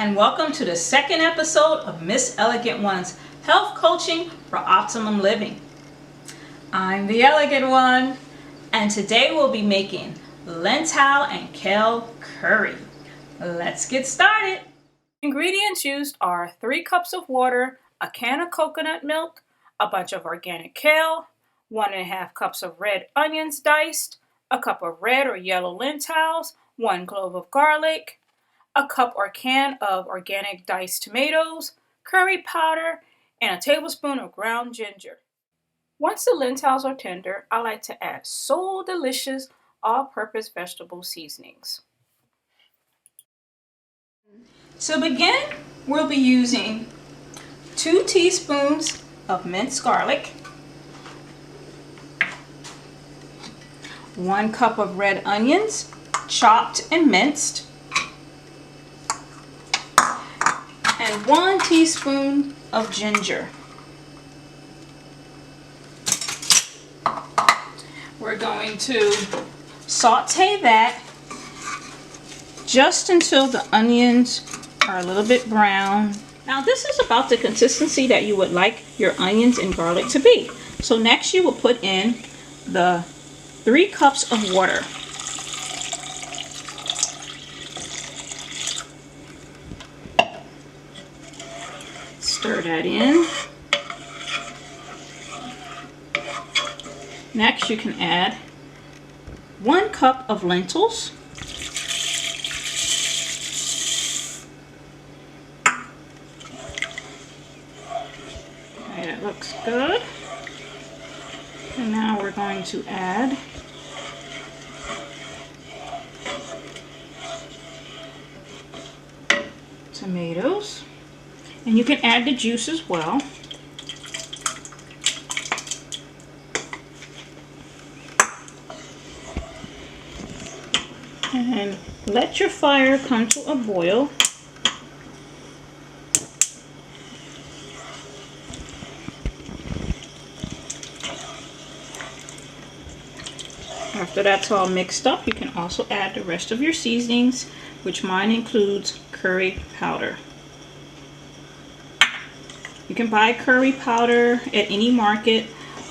and welcome to the second episode of Miss Elegant One's Health Coaching for Optimum Living. I'm the Elegant One, and today we'll be making lentil and kale curry. Let's get started. Ingredients used are 3 cups of water, a can of coconut milk, a bunch of organic kale, 1.5 cups of red onions diced, a cup of red or yellow lentils, 1 clove of garlic, a cup or can of organic diced tomatoes, curry powder, and a tablespoon of ground ginger. Once the lentils are tender, I like to add so delicious all-purpose vegetable seasonings. To begin, we'll be using 2 teaspoons of minced garlic, 1 cup of red onions, chopped and minced, and 1 teaspoon of ginger. We're going to saute that just until the onions are a little bit brown. Now this is about the consistency that you would like your onions and garlic to be. So next you will put in the 3 cups of water. Stir that in. Next you can add 1 cup of lentils. Okay, that looks good. And now we're going to add tomatoes. And you can add the juice as well. And let your fire come to a boil. After that's all mixed up, you can also add the rest of your seasonings, which mine includes curry powder. You can buy curry powder at any market,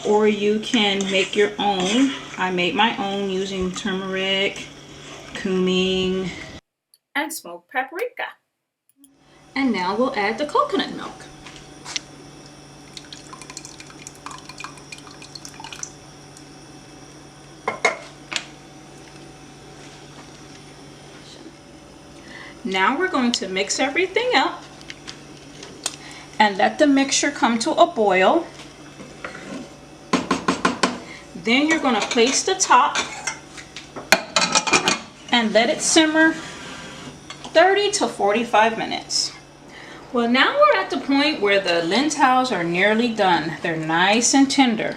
or you can make your own. I made my own using turmeric, cumin, and smoked paprika. And now we'll add the coconut milk. Now we're going to mix everything up and let the mixture come to a boil. Then you're going to place the top and let it simmer 30 to 45 minutes. Well, now we're at the point where the lentils are nearly done. They're nice and tender.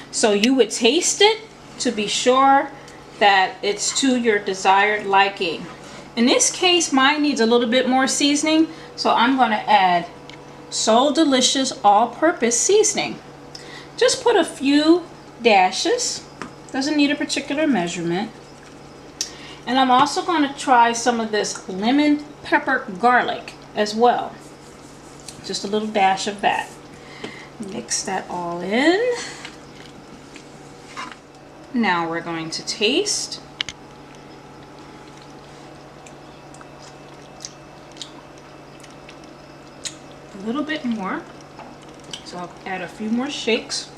So you would taste it to be sure that it's to your desired liking. In this case, mine needs a little bit more seasoning, so I'm going to add So Delicious all-purpose seasoning. Just put a few dashes. Doesn't need a particular measurement. And I'm also going to try some of this lemon pepper garlic as well. Just a little dash of that. Mix that all in. Now we're going to taste. A little bit more. So I'll add a few more shakes.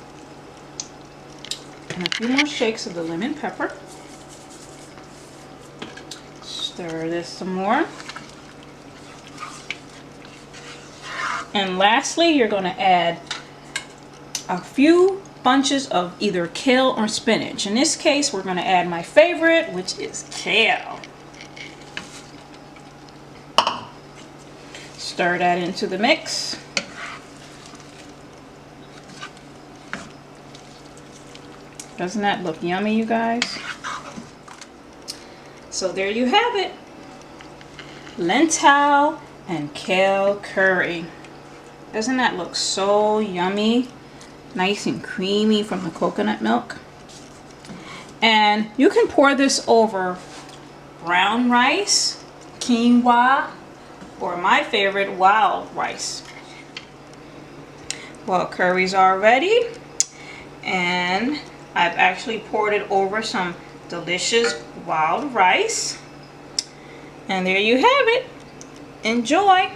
And a few more shakes of the lemon pepper. Stir this some more. And lastly, you're going to add a few bunches of either kale or spinach. In this case, we're going to add my favorite, which is kale. Stir that into the mix. Doesn't that look yummy, you guys? So there you have it. Lentil and kale curry. Doesn't that look so yummy? Nice and creamy from the coconut milk. And you can pour this over brown rice, quinoa, or my favorite, wild rice. Well, curries are ready, and I've actually poured it over some delicious wild rice. And there you have it. Enjoy.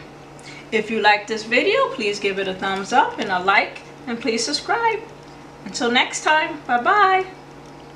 If you like this video, please give it a thumbs up and a like, and please subscribe. Until next time, bye-bye.